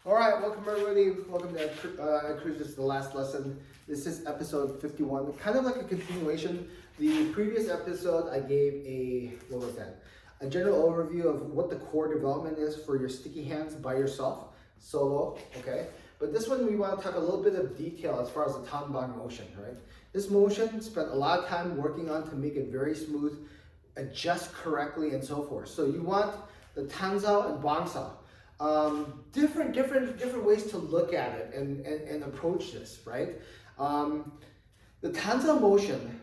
All right, welcome everybody. Welcome to Cruises, the last lesson. This is episode 51, kind of like a continuation. The previous episode, I gave a general overview of what the core development is for your sticky hands by yourself, solo, okay? But this one, we want to talk a little bit of detail as far as the Bong motion, right? This motion, spent a lot of time working on to make it very smooth, adjust correctly, and so forth. So you want the Tanzao and Bongsao. Different ways to look at it and approach this, right? The Tanzao motion,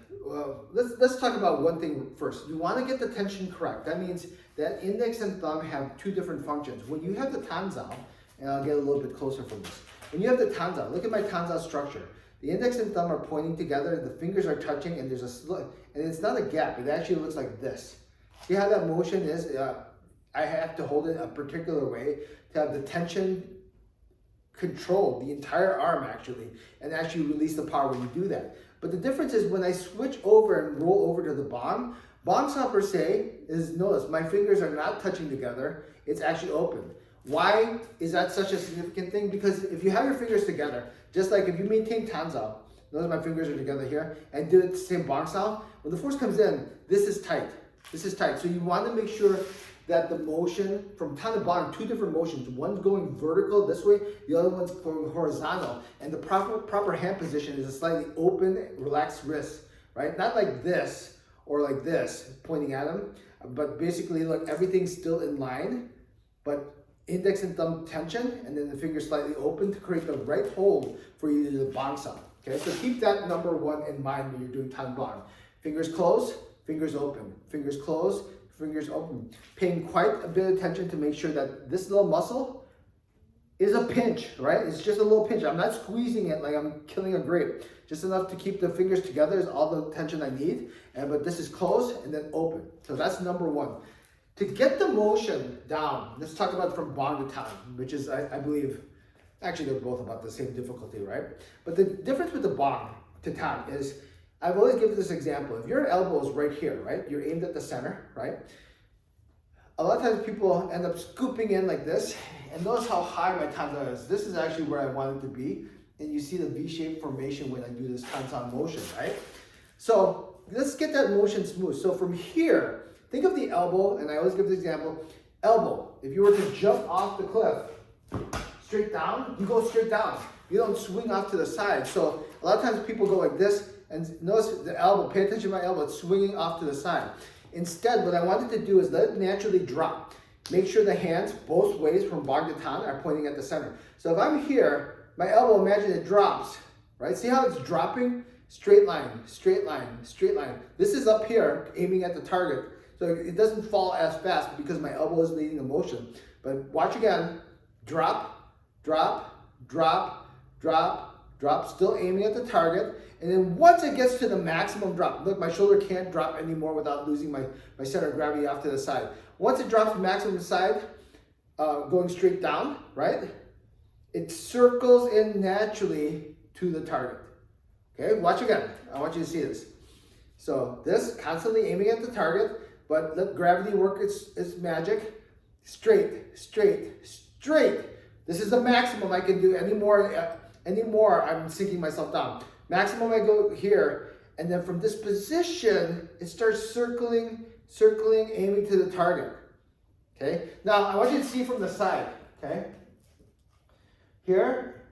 let's talk about one thing first. You want to get the tension correct. That means that index and thumb have two different functions. When you have the Tanzao, and I'll get a little bit closer from this. When you have the Tanzao, look at my Tanzao structure. The index and thumb are pointing together, the fingers are touching, and there's and it's not a gap, it actually looks like this. See how that motion is? I have to hold it a particular way to have the tension control the entire arm actually, and actually release the power when you do that. But the difference is when I switch over and roll over to the Bong Sao per se is, notice my fingers are not touching together, it's actually open. Why is that such a significant thing? Because if you have your fingers together, just like if you maintain Tanzao, notice my fingers are together here, and do it the same Bong Sao, when the force comes in, this is tight. This is tight. So you want to make sure that the motion from Tan to Bong, two different motions. One's going vertical this way, the other one's going horizontal. And the proper hand position is a slightly open, relaxed wrist, right? Not like this or like this, pointing at him, but basically look, everything's still in line, but index and thumb tension, and then the fingers slightly open to create the right hold for you to do the Bong Sao. Okay, so keep that number one in mind when you're doing Tan Bong. Fingers closed, fingers open, fingers closed, fingers open. Paying quite a bit of attention to make sure that this little muscle is a pinch, right? It's just a little pinch. I'm not squeezing it like I'm killing a grape. Just enough to keep the fingers together is all the tension I need. But this is closed and then open. So that's number one. To get the motion down, let's talk about from Bong to Tan, which is, I believe, actually they're both about the same difficulty, right? But the difference with the Bong to Tan is, I've always given this example. If your elbow is right here, right? You're aimed at the center, right? A lot of times people end up scooping in like this, and notice how high my Tanzao is. This is actually where I want it to be, and you see the V-shaped formation when I do this Tanzao motion, right? So let's get that motion smooth. So from here, think of the elbow, and I always give this example. Elbow, if you were to jump off the cliff, straight down, you go straight down. You don't swing off to the side. So a lot of times people go like this, and notice the elbow, pay attention to my elbow, it's swinging off to the side. Instead, what I wanted to do is let it naturally drop. Make sure the hands, both ways from Bong to Tan, are pointing at the center. So if I'm here, my elbow, imagine it drops, right? See how it's dropping? Straight line, straight line, straight line. This is up here, aiming at the target. So it doesn't fall as fast because my elbow is leading the motion. But watch again, drop, drop, drop, drop, drop, still aiming at the target. And then once it gets to the maximum drop, look, my shoulder can't drop anymore without losing my center of gravity off to the side. Once it drops to maximum side, going straight down, right? It circles in naturally to the target. Okay, watch again. I want you to see this. So this, constantly aiming at the target, but let gravity work its magic. Straight, straight, straight. This is the maximum I can do. Any more, I'm sinking myself down. Maximum I go here, and then from this position, it starts circling, aiming to the target. Okay? Now, I want you to see from the side, okay? Here,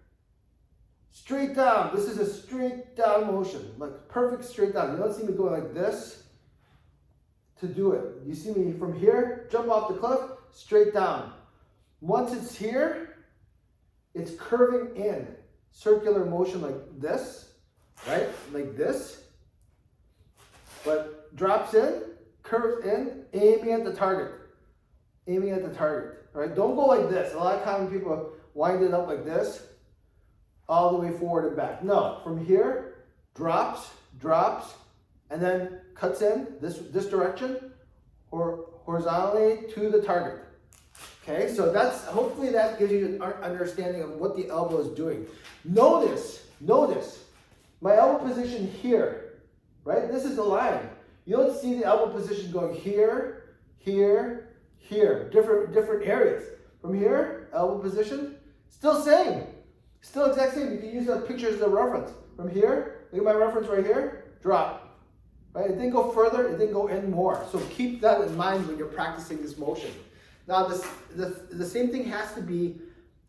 straight down. This is a straight down motion, like perfect straight down. You don't see me going like this to do it. You see me from here, jump off the cliff, straight down. Once it's here, it's curving in. Circular motion like this, right? Like this. But drops in, curves in, aiming at the target. Aiming at the target, right? Don't go like this. A lot of times people wind it up like this, all the way forward and back. No, from here, drops, drops, and then cuts in this direction, or horizontally to the target. Okay, so hopefully that gives you an understanding of what the elbow is doing. Notice, my elbow position here, right? This is the line. You don't see the elbow position going here, here, here, different areas. From here, elbow position, Still same. Still exact same. You can use that picture as a reference. From here, look at my reference right here, drop. Right? It didn't go further, it didn't go in more. So keep that in mind when you're practicing this motion. Now the same thing has to be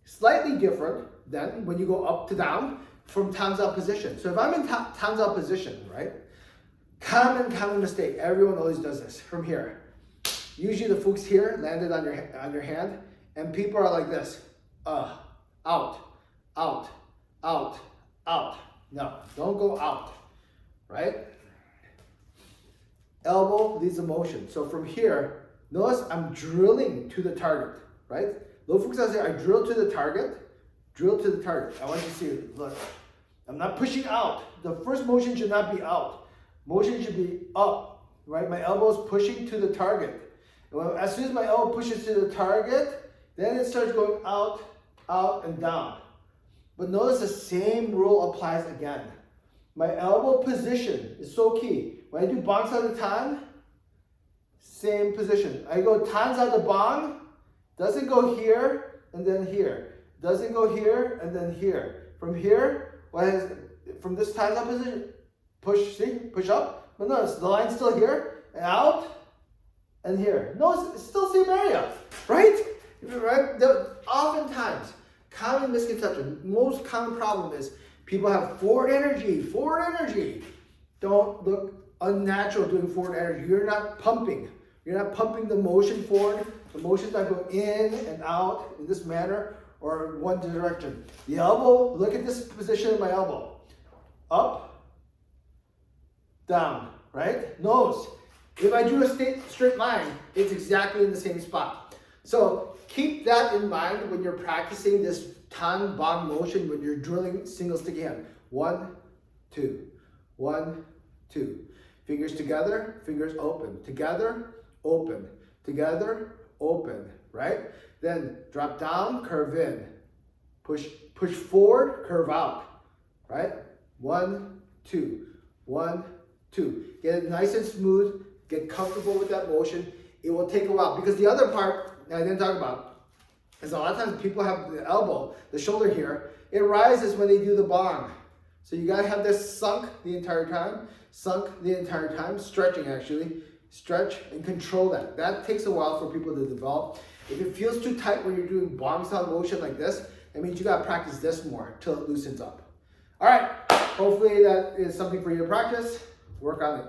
slightly different than when you go up to down from Tanza position. So if I'm in Tanza position, right? Common mistake. Everyone always does this. From here. Usually the folks here landed on your hand, and people are like this. Out, out, out, out. No, don't go out, right? Elbow leads the motion. So from here, notice I'm drilling to the target, right? Low focus out here, I drill to the target, drill to the target. I want you to see it. Look, I'm not pushing out. The first motion should not be out. Motion should be up, right? My elbow is pushing to the target. And as soon as my elbow pushes to the target, then it starts going out, out, and down. But notice the same rule applies again. My elbow position is so key. When I do Bong Sa the Tan, same position. I go Tan Sa the Bong, doesn't go here and then here. Doesn't go here and then here. From here, from this Tan Sa position, push, see, push up. But notice the line's still here, and out, and here. No, it's still same area, right? Right? Oftentimes, common misconception, most common problem is people have forward energy. Don't look unnatural doing forward energy. You're not pumping. You're not pumping the motion forward. The motion's not going in and out in this manner or one direction. The elbow, look at this position of my elbow. Up, down, right? Nose. If I drew a straight line, it's exactly in the same spot. So keep that in mind when you're practicing this Tan Bong motion, when you're drilling single stick hand. 1, 2, 1, 2. Fingers together, fingers open. Together, open. Together, open, right? Then drop down, curve in. Push forward, curve out, right? 1, 2, 1, 2. Get it nice and smooth. Get comfortable with that motion. It will take a while because the other part I didn't talk about is a lot of times people have the elbow, the shoulder here. It rises when they do the Bong. So you gotta have this sunk the entire time, stretching actually. Stretch and control that. That takes a while for people to develop. If it feels too tight when you're doing Bong style motion like this, that means you gotta practice this more till it loosens up. All right, hopefully that is something for you to practice. Work on it.